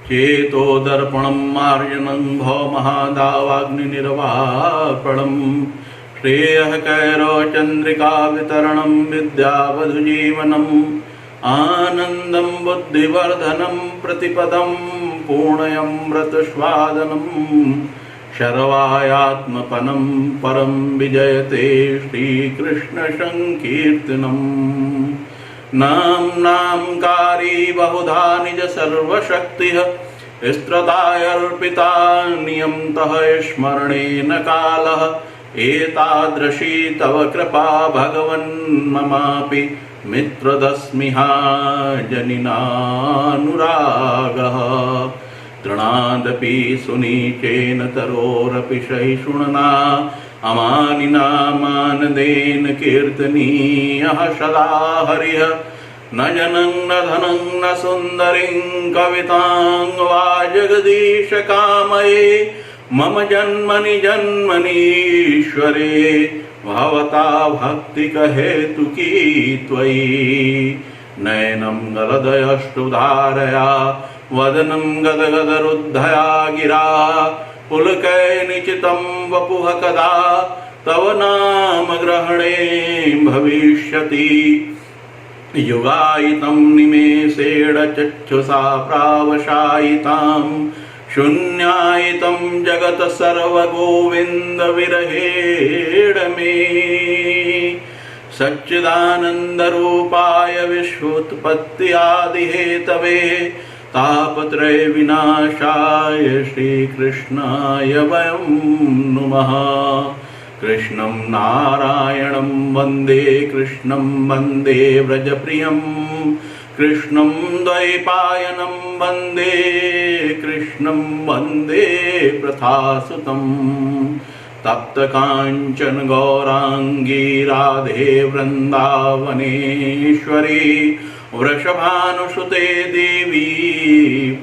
चेतोदर्पणं मार्जनं भवमहादावाग्निनिर्वापणं श्रेयः कैरवचन्द्रिका वितरणं विद्यावधुजीवनम् आनन्दं बुद्धिवर्धनं प्रतिपदं पूर्णयमृतस्वादनं शर्वायात्मपनं परं विजयते श्रीकृष्णसङ्कीर्तनम् नाम्नांकारी बहुधा निज सर्वशक्तिः स्त्रतायर्पिता नियमतः स्मरणेन कालः एतादृशी तव कृपा भगवन् ममापि मित्रदस्मिहा जनिनानुरागः तृणादपि सुनीचेन तरोरपि सहिष्णुना अमानिना मानदेन कीर्तनीयः सदा हरिः न जनं न धनं न सुन्दरीं कवितां वा जगदीश कामये मम जन्मनि जन्मनीश्वरे भवता भक्तिकहेतुकी त्वयि नयनं गलदयष्टुधारया वदनं गदगदरुद्धया गिरा पुलकैर्निचितं वपुः कदा तव नाम ग्रहणे भविष्यति युगायितं निमेषेण चक्षुषा प्रावशायितां शून्यायितं जगत् सर्वगोविन्द विरहेण मे सच्चिदानन्दरूपाय विश्वोत्पत्ति आदिहेतवे तापत्रय विनाशाय श्रीकृष्णाय वयं नुमः कृष्णं नारायणं वन्दे कृष्णं वन्दे व्रजप्रियं कृष्णं द्वैपायनं वन्दे कृष्णं वन्दे प्रथासुतं तप्तकाञ्चन गौराङ्गी राधे वृन्दावनेश्वरी वृषभानुसुते देवी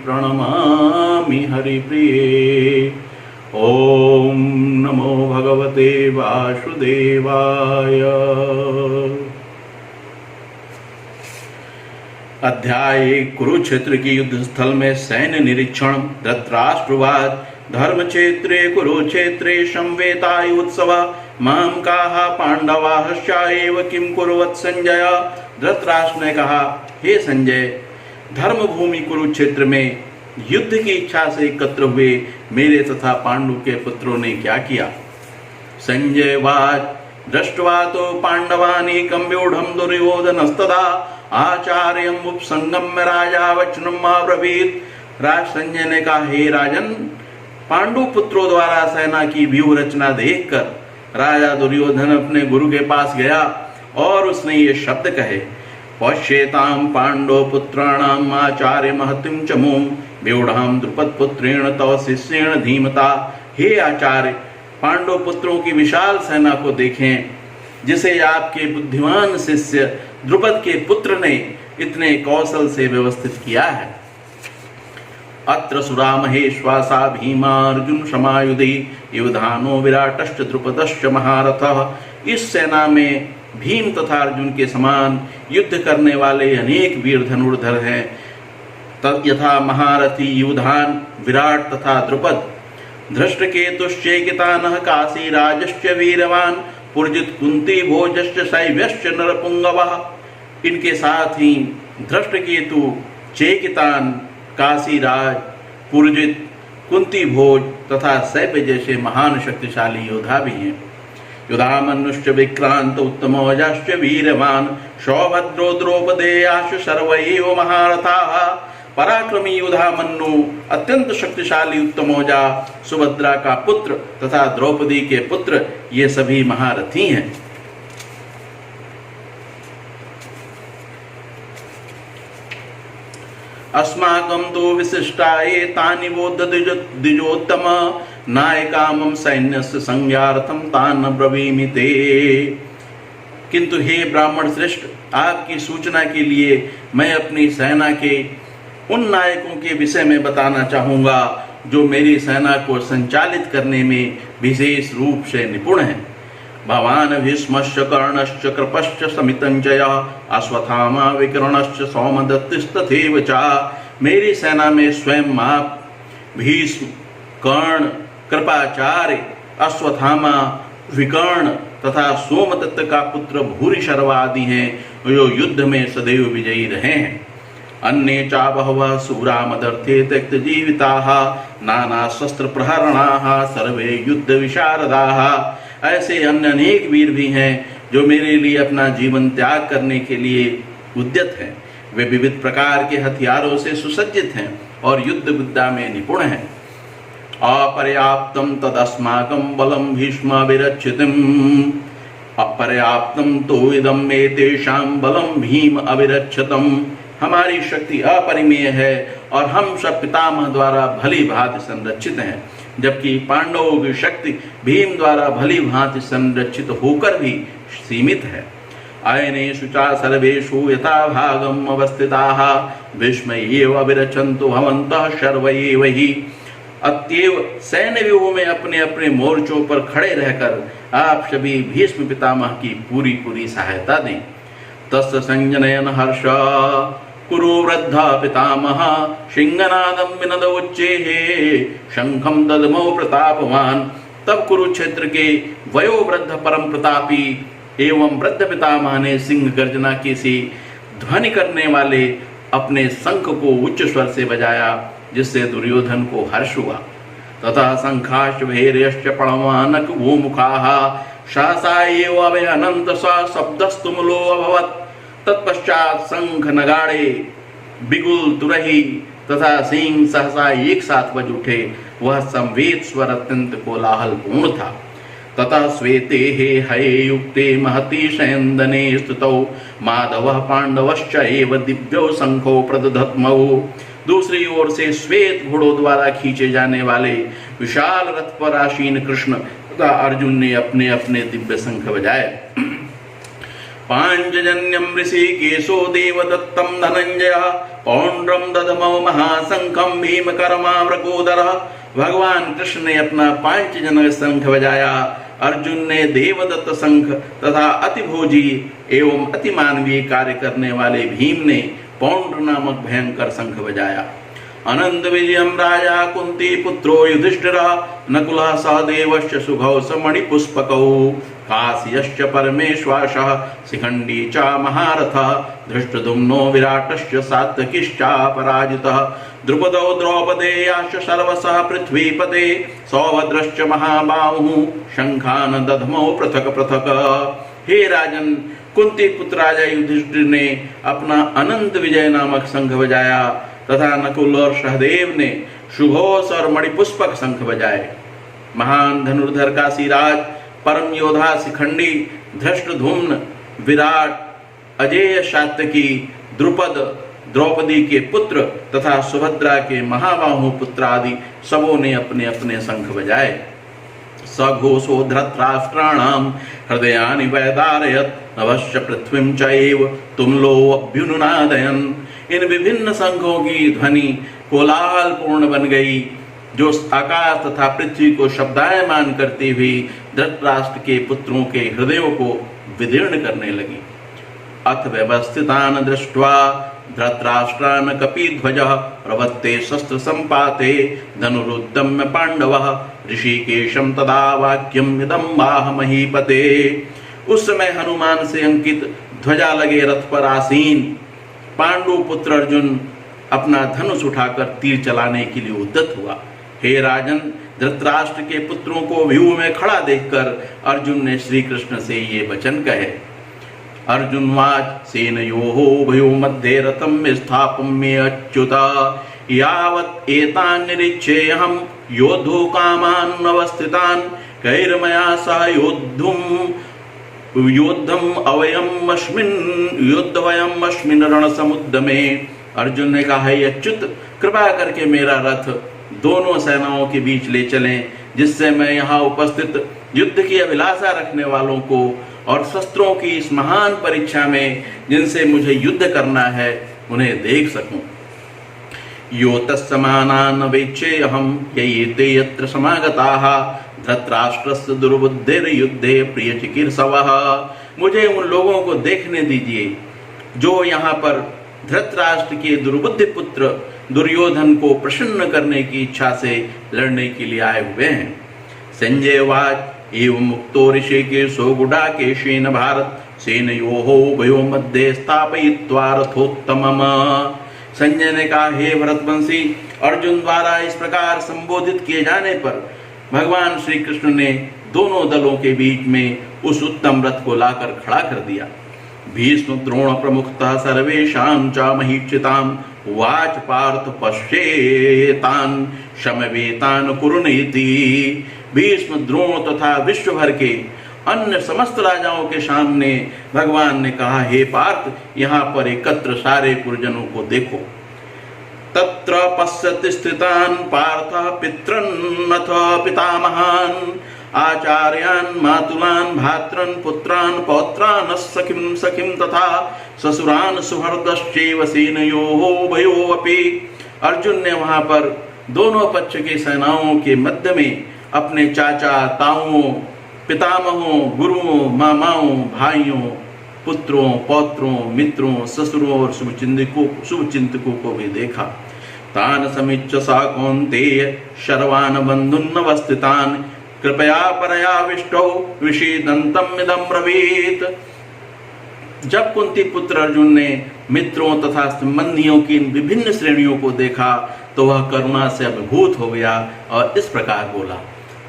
प्रणमामि हरिप्रिये। ओम नमो भगवते वासुदेवाय। अध्याय कुरुक्षेत्र की युद्ध स्थल में सैन्य निरीक्षण। धृतराष्ट्रवाद धर्म क्षेत्रे कुरुक्षेत्रे संवेतायुत्सव माम काहा पांडवाश्चाएव किम कुर्वत् संजय। धृतराष्ट्र ने कहा, हे संजय, धर्म भूमि कुरुक्षेत्र में युद्ध की इच्छा से एकत्र हुए मेरे तथा पांडु के पुत्रों ने क्या किया। संजय वाच दृष्ट्वा तो पांडवानीकं व्यूढ़ं दुर्योधनस्तदा आचार्यम् उपसंगम्य राजा वचनम् अब्रवीत्। राज संजय ने कहा, हे राजन, पांडु पुत्रों द्वारा सेना की व्यूह रचना देखकर राजा दुर्योधन अपने गुरु के पास गया और उसने ये शब्द कहे, पश्येतां पांडव पुत्राणाम आचार्य महतिम चमूम व्यूढ़ाम द्रुपद पुत्रेण तव शिष्येण धीमता। हे आचार्य, पांडव पुत्रों की विशाल सेना को देखें जिसे आपके बुद्धिमान शिष्य द्रुपद के पुत्र ने इतने कौशल से व्यवस्थित किया है। अत्र सुरा महेश्वासा भीमा अर्जुन समायुधि युधानो विराटश्च द्रुपदश्च महारथः। इस सेना में भीम तथा अर्जुन के समान युद्ध करने वाले अनेक वीर धनुर्धर हैं, यथा महारथी युधान, विराट तथा द्रुपद। धृष्टकेतुश्चेकितानः काशीराजश्च वीरवान पुरजित कुंती भोजश्च शैव्यश्च नरपुंगवः। इनके साथ ही धृष्टकेतु, चेकितान, काशीराज, पुरजित, कुंती भोज तथा शैव्य जैसे महान शक्तिशाली योद्धा भी हैं। युधामन्युश्च विक्रांत उत्तमौजाश्च वीरवान सौभद्रो द्रौपदेयाश्च सर्वैव महारथाः। पराक्रमी युधामन्यु, अत्यंत शक्तिशाली उत्तमौजा, सुभद्रा का पुत्र तथा द्रौपदी के पुत्र, ये सभी महारथी हैं। अस्माकं तो विशिष्टाये तानि बोध द्विजोत्तम नायकामं सैन्यस्य संज्ञार्थं तान् ब्रवीमि ते। किंतु हे ब्राह्मण श्रेष्ठ, आपकी सूचना के लिए मैं अपनी सेना के उन नायकों के विषय में बताना चाहूंगा जो मेरी सेना को संचालित करने में विशेष रूप से निपुण हैं। भवान भीष्मश्च कर्णश्च कृपश्च समितञ्च अश्वत्थामा विकर्णश्च सौमदत्तिस्तथैव च। मेरी सेना में स्वयं आप, भीष्म, कर्ण, कृपाचार्य, अश्वत्थामा, विकर्ण तथा सोमदत्त का पुत्र भूरिशर्वा आदि हैं, जो युद्ध में सदैव विजयी रहे हैं। अन्ये चा बहवः सूरा मदर्थे त्यक्त जीविताः नाना शस्त्र प्रहरणाः सर्वे युद्ध विशारदाः। ऐसे अन्य अनेक वीर भी हैं जो मेरे लिए अपना जीवन त्याग करने के लिए उद्यत हैं। वे विविध प्रकार के हथियारों से सुसज्जित हैं और युद्ध विद्या में निपुण हैं। अपर्याप्तं तदस्माकं बलं भीष्म विरक्षितम् अपर्याप्तं तो इदम् एतेषां बलं भीम अविरक्षितम्। हमारी शक्ति अपरिमेय है और हम सब पितामह द्वारा भली भांति संरक्षित हैं, जबकि पांडवों की शक्ति भीम द्वारा भली भांति संरक्षित होकर भी सीमित है। अयनेषु च सर्वेषु यथा भागम् अवस्थिताः भीष्म एव अविरचन्तु भवन्तः सर्व एव हि। अतएव सैन्य व्यूह में अपने अपने मोर्चों पर खड़े रहकर आप सभी भीष्म पितामह की पूरी पूरी सहायता दें। तस्य संजनयन हर्ष कुरु वृद्धा पितामह सिंहनादं विनद उच्चैः शंखं दद्मौ प्रतापवान। तब कुरुक्षेत्र के वयोवृद्ध परम प्रतापी एवं वृद्ध पितामह ने सिंह गर्जना की सी ध्वनि करने वाले अपने शंख को उच्च स्वर से बजाया, जिससे दुर्योधन को हर्ष हुआ। तथा शंखाश्च भैर्यश्च पणवानक भूमुखाः सहसा एव अभयनन्त स शब्दस्तुमुलो अभवत्। तत्पश्चात शंख, नगाड़े, बिगुल, तुरही तथा सिंह सहसा एक साथ बज उठे। वह संवेद स्वर अत्यंत कोलाहल पूर्ण था। ततः श्वेते हये युक्ते महती शयन्दने स्तुतौ माधवः पांडवश्च एव दिव्यो शंखो प्रदधत्मौ। दूसरी ओर से श्वेत घोड़ों द्वारा खींचे जाने वाले विशाल रथ पर आसीन कृष्ण तथा अर्जुन ने अपने अपने दिव्य शंख बजाए। पांचजन्यम ऋषिकेशो देवदत्तं धनंजयः पौंड्रम ददमौ महाशंखं भीमकर्मावृकोदरः। भगवान कृष्ण ने अपना पांचजन्य शंख बजाया। अर्जुन ने देवदत्त शंख तथा अतिभोजी एवं अतिमानवीय कार्य करने वाले भीम ने पौंड्र नामक भयंकर शंख बजाया। अनंत विजयम राजा कुंती पुत्रो युधिष्ठिरः नकुलः सहदेवश्च सुघौ समणिपुष्पकौ काश्यश्च परमेश्वासः शिखण्डी च महारथः धृष्टद्युम्नो विराटश्च सात्यकिश्चापराजितः द्रुपदो द्रौपदेयाश्च सर्वशः पृथ्वीपते सौभद्रश्च महाबाहुः शंखान् दध्मौ पृथक पृथक। हे राजन, कुंती पुत्र राजा युधिष्ठिर ने अपना अनंत विजय नामक शंख बजाया तथा नकुल और सहदेव ने सुघोष और मणिपुष्पक शंख बजाए। महान धनुर्धर काशीराज, परम योद्धा शिखंडी, धृष्टद्युम्न, विराट, अजेय सात्यकी, द्रुपद, द्रौपदी के पुत्र तथा सुभद्रा के महाबाहु पुत्र आदि सबों ने अपने अपने शंख बजाए। सघोषो धृतराष्ट्राणाम हृदयानि वैदारयत् अवश्य पृथ्वीं चैव तुमलो अभ्युनुनादयन्। इन विभिन्न शंखों की ध्वनि कोलाहल पूर्ण बन गई, जो आकाश तथा पृथ्वी को शब्दायमान करती हुई धृतराष्ट्र के पुत्रों के हृदयों को विदीर्ण करने लगी। अथ व्यवस्थितान् दृष्ट्वा धृतराष्ट्रान् कपिध्वजः प्रवत्ते शस्त्र संपाते धनुरुद्यम्य पांडवः ऋषिकेशं तदा वाक्यम् इदम् आह महीपते। उस समय हनुमान से अंकित ध्वजा लगे रथ पर आसीन पांडु पुत्र अर्जुन अपना धनुष उठाकर तीर चलाने के लिए उद्यत हुआ। हे राजन, धृतराष्ट्र के पुत्रों को व्यूह में खड़ा देखकर अर्जुन ने श्री कृष्ण से ये वचन कहे। अर्जुनवाच सेनयोः उभयो मध्ये रथं स्थापम्य अच्युता यावत् एतान् निरीक्षेऽहं योद्धुं कामान् अवस्थितान् कैर्मया सह योद्धम् अवयमस्मिन् रणसमुद्यमे। अर्जुन ने कहा, हे अच्युत, कृपा करके मेरा रथ दोनों सेनाओं के बीच ले चलें, जिससे मैं यहाँ उपस्थित युद्ध की अभिलाषा रखने वालों को और शस्त्रों की इस महान परीक्षा में जिनसे मुझे युद्ध करना है उन्हें देख सकूं। यो तत्समानान् वेक्षेऽहं ययेते यत्र समागताः धृतराष्ट्रस्य दुर्बुद्धिर्युद्धे प्रियचिकीर्षवः। मुझे उन लोगों को देखने दीजिए जो यहाँ पर धृतराष्ट्र के दुर्बुद्धि पुत्र दुर्योधन को प्रसन्न करने की इच्छा से लड़ने के लिए आए हुए हैं। संजय वाच एवं मुक्तो ऋषिकेशो गुडाकेशेन भारत सेनयोः उभयो मध्ये स्थापयित्वा रथोत्तमम्। संजय ने कहा, हे भरतवंशी, अर्जुन द्वारा इस प्रकार संबोधित किए जाने पर भगवान श्री कृष्ण ने दोनों दलों के बीच में उस उत्तम रथ को लाकर खड़ा कर दिया। भीष्म द्रोण प्रमुखतः सर्वेषां च महीक्षिताम् उवाच पार्थ पश्येतान् शमवेतान् कुरुनीति। भीष्म द्रोण तथा विश्व भर के अन्य समस्त राजाओं के सामने भगवान ने कहा, हे पार्थ, यहाँ पर एकत्र सारे पुरजनों को देखो। तत्र पश्यति स्थितान् पार्थः पितॄन्नथ पितामहान् आचार्यान् मातुलान् भातॄन् पुत्रान् पौत्रान् सखिं सखिं तथा ससुरान् सुहृदश्चैव सेनयोः उभयोऽपि। अर्जुन ने वहां पर दोनों पक्ष की सेनाओं के मध्य में अपने चाचा ताऊओं, पितामहों, गुरुओं, मामाओं, भाइयों, पुत्रों, पौत्रों, मित्रों, ससुरों और शुभचिंतकों को भी देखा। तान समीक्ष्य सा कौन्तेय शर्वान् बन्धून्नवस्थितान् कृपया परयाविष्टौ विषीदन्तम् इदं ब्रवीत्। जब कुंती पुत्र अर्जुन ने मित्रों तथा संबंधियों की इन विभिन्न श्रेणियों को देखा तो वह करुणा से अभिभूत हो गया और इस प्रकार बोला।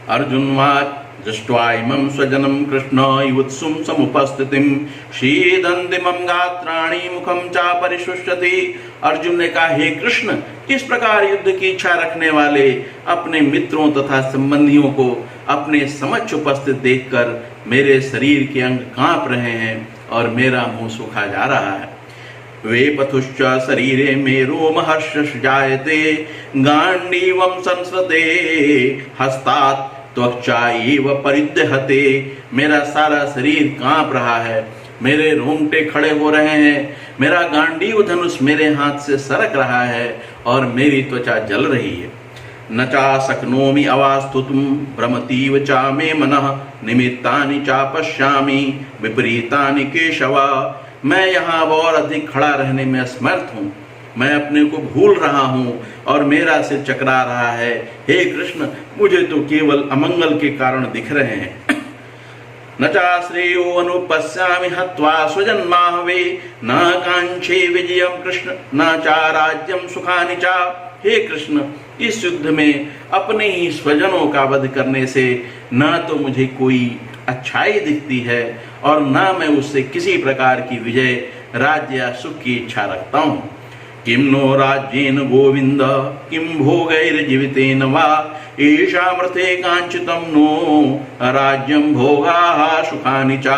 अर्जुनवाच दृष्ट्वा इमं स्वजनं कृष्ण युत्सुं समुपस्थितिं शीदन्तिमं गात्राणि मुखं च परिशुष्यति। अर्जुन ने कहा, हे कृष्ण, इस प्रकार युद्ध की इच्छा रखने वाले अपने मित्रों तथा संबंधियों को अपने समक्ष उपस्थित देखकर मेरे शरीर के अंग कांप रहे हैं और मेरा मुंह सूखा जा रहा है। वे पथुश्च शरीरे मे रोमहर्षश् जायते गांडीवं संस्रते हस्तात् त्वचा एव परिदहते। मेरा सारा शरीर कांप रहा है, मेरे रोंगटे खड़े हो रहे हैं, मेरा गांडीव धनुष मेरे हाथ से सरक रहा है और मेरी त्वचा जल रही है। न चा शक्नोमि अवास्तुतुं भ्रमतीव चा मे मनः निमित्तानि चा पश्यामि विपरीतानि केशव। मैं यहाँ और अधिक खड़ा रहने में असमर्थ हूँ, मैं अपने को भूल रहा हूँ और मेरा सिर चकरा रहा है। हे कृष्ण, मुझे तो केवल अमंगल के कारण दिख रहे हैं। न चाश्रेयो अनुपश्यामि हत्वा स्वजन्माहवे न कांक्षे विजयम कृष्ण न चा राज्यम सुखानि चा। हे कृष्ण, इस युद्ध में अपने ही स्वजनों का वध करने से न तो मुझे कोई अच्छाई दिखती है और न मैं उससे किसी प्रकार की विजय, राज्य या सुख की इच्छा रखता हूँ। किम नो राज्येन गोविंद किम भोगैर्जीवितेन वा ईशामृते कांचितं नो राज्यं भोगाः सुखानि च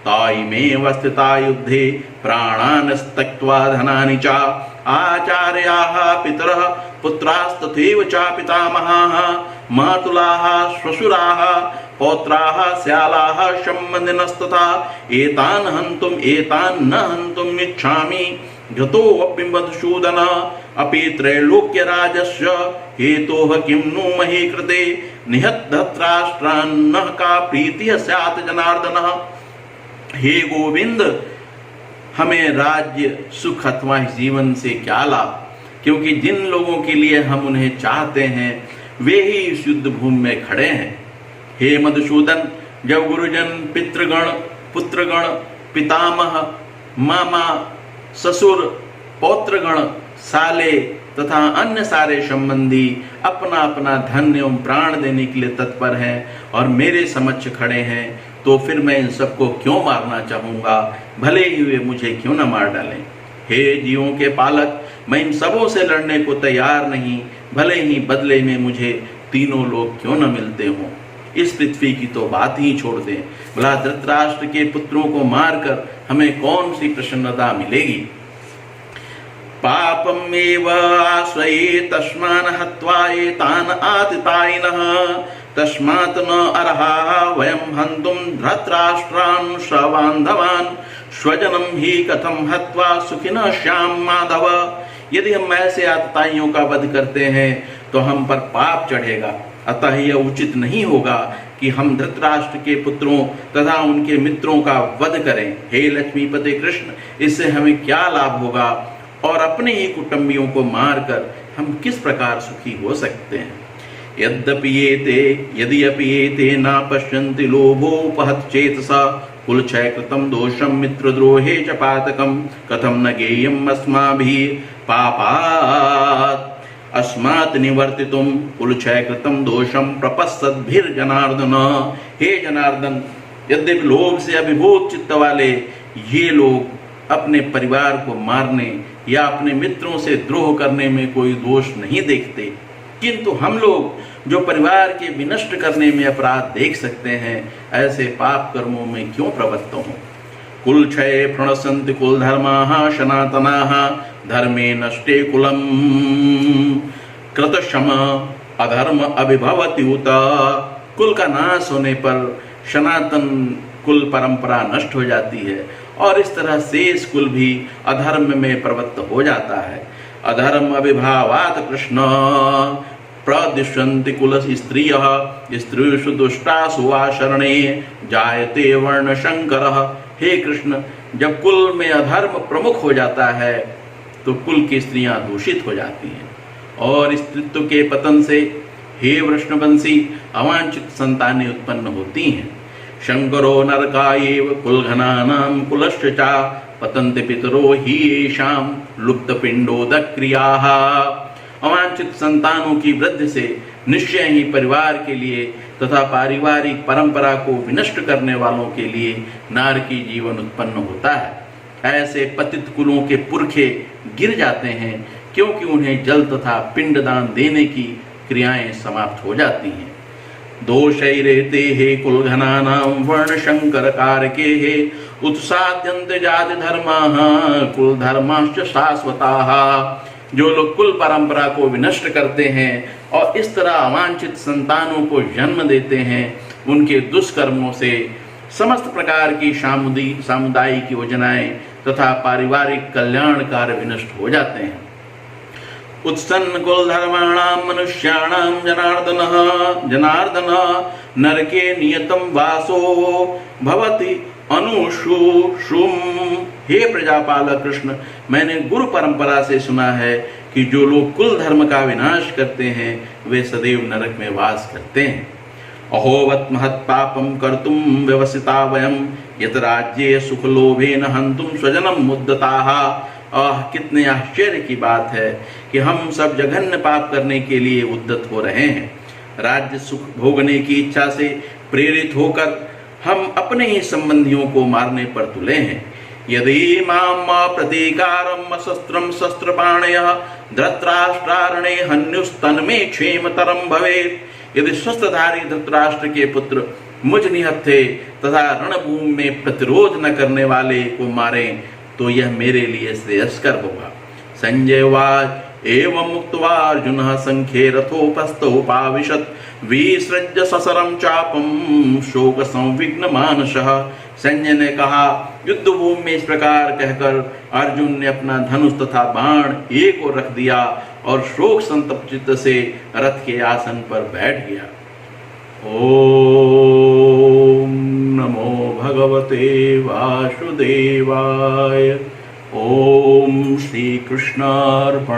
ताइमेव स्थिता युद्धे प्राणान् त्यक्त्वा धनानि च आचार्याः पितरः पुत्रास्तथैव च पितामहाः मातुलाः श्वशुराः पौत्राः स्यालाः सम्बन्धिनस्तथा एतान् हन्तुम् एतान् न हन्तुम् इच्छामि गतोऽपि मधुसूदन अपि त्रैलोक्यराजस्य हेतोः किं नु मही कृते निहतधर्तराष्ट्रान् का प्रीतिः स्यात् जनार्दनः। हे गोविंद, हमें राज्य सुख अथवा जीवन से क्या लाभ, क्योंकि जिन लोगों के लिए हम उन्हें चाहते हैं वे ही इस युद्ध भूमि में खड़े हैं। हे मधुसूदन, जब गुरुजन, पितृगण, पुत्रगण, पितामह, मामा, ससुर, पौत्रगण, साले तथा अन्य सारे संबंधी अपना अपना धन एवं प्राण देने के लिए तत्पर हैं और मेरे समक्ष खड़े हैं, तो फिर मैं इन सबको क्यों मारना चाहूँगा, भले ही वे मुझे क्यों न मार डालें। हे जीवों के पालक, मैं इन सबों से लड़ने को तैयार नहीं, भले ही बदले में मुझे तीनों लोग क्यों न मिलते हों। इस पृथ्वी की तो बात ही छोड़ दें, भला धृतराष्ट्र के पुत्रों को मारकर हमें कौन सी प्रसन्नता मिलेगी। पापम एव आश्रये तस्मान् हत्वा एतान् आतितायिनः तस्मात् न अर्हा वयं हन्तुं धृतराष्ट्रान् सबान्धवान् स्वजनं हि कथं हत्वा सुखिनः स्याम माधव। यदि हम ऐसे आतताइयों का वध करते हैं तो हम पर पाप चढ़ेगा, अतः यह उचित नहीं होगा कि हम धृतराष्ट्र के पुत्रों तथा उनके मित्रों का वध करें। हे लक्ष्मीपति कृष्ण, इससे हमें क्या लाभ होगा और अपने ही कुटुंबियों को मारकर हम किस प्रकार सुखी हो सकते हैं। यद्यपि एते न पश्यन्ति लोभोपहत चेतसा कुलक्षय कृतं दोषं मित्रद्रोहे च पातकं कथं न गेयम् अस्माभिः पापात् अस्मात् निवर्तितुं कुलक्षय कृतं दोषं प्रपश्यद्भिर्जनार्दन। हे जनार्दन, यद्यपि लोभ से अभिभूत चित्त वाले ये लोग अपने परिवार को मारने या अपने मित्रों से द्रोह करने में कोई दोष नहीं देखते, किंतु हम लोग जो परिवार के विनष्ट करने में अपराध देख सकते हैं, ऐसे पाप कर्मों में क्यों प्रवृत्त हों। कुलक्षये प्रणश्यन्ति कुलधर्माः सनातनाः धर्मे नष्टे कुलम कृतशम अधर्म अभिभवति उत। कुल का नाश होने पर सनातन कुल परंपरा नष्ट हो जाती है और इस तरह शेष कुल भी अधर्म में प्रवृत्त हो जाता है। अधर्म अभिभावात कृष्ण प्रदिशन्ति कुल स्त्रियः स्त्रीषु दुष्टासु आचरणे जायते वर्ण शंकर। हे कृष्ण, जब कुल में अधर्म प्रमुख हो जाता है तो कुल की स्त्रियां दूषित हो जाती हैं और स्त्रीत्व के पतन से हे वृष्णवंशी अवांछित संतानें उत्पन्न होती हैं। शंकरो नरकायेव कुलघनानां कुलश्च च पतन्ति पितरो हि येषां लुप्तपिण्डोदक क्रियाः। अवांछित संतानों की वृद्धि से निश्चय ही परिवार के लिए तथा पारिवारिक परंपरा को विनष्ट करने वालों के लिए नारकी जीवन उत्पन्न होता है। ऐसे पतित कुलों के पुरखे गिर जाते हैं क्योंकि उन्हें जल तथा पिंडदान देने की क्रियाएं समाप्त हो जाती हैं। दोषैरेते हे कुलघनानां वर्ण शंकर कारके हे उत्साद्यन्ते जाति धर्माः कुल धर्माश्च शाश्वताः। जो लोग कुल परंपरा को विनष्ट करते हैं और इस तरह अवांछित संतानों को जन्म देते हैं, उनके दुष्कर्मों से समस्त प्रकार की सामुदायिक योजनाएं तथा पारिवारिक कल्याण कार्य विनष्ट हो जाते हैं। उत्सन्न कुल धर्माणां मनुष्याणां जनार्दन नरके नियतम वासो भवति अनुशुषुम। हे प्रजापालक कृष्ण, मैंने गुरु परंपरा से सुना है कि जो लोग कुल धर्म का विनाश करते हैं वे सदैव नरक में वास करते हैं। अहोवत महत् पापम कर्तुम व्यवसिता वयम यत राज्ये सुख लोभेन हंतुम स्वजनम मुद्दताः। कितने आश्चर्य की बात है कि हम सब जघन्य पाप करने के लिए उद्यत हो रहे हैं। राज्य सुख भोगने की इच्छा से प्रेरित होकर हम अपने ही संबंधियों को मारने पर तुले हैं। यदि माम प्रतीकारम शस्त्रम शस्त्रपाणयः धृतराष्ट्रारणे हन्युस्तन्मे क्षेमतरम भवेत्। यदि शस्त्रधारी धृतराष्ट्र के पुत्र मुझ निहत्थे तथा रणभूमि में प्रतिरोध न करने वाले को मारें तो यह मेरे लिए श्रेयस्कर होगा। संजय वाच एवं मुक्त्वा अर्जुनः संख्ये रथोपस्थोपाविशत् विसृज्य ससरं चापं शोक संविघ्न मानसः। संजय ने कहा, युद्ध भूमि में इस प्रकार कहकर अर्जुन ने अपना धनुष तथा बाण एक ओर रख दिया और शोक संतप्त चित्त से रथ के आसन पर बैठ गया। ओम नमो भगवते वासुदेवाय। ओम श्री कृष्णार्पणमस्तु।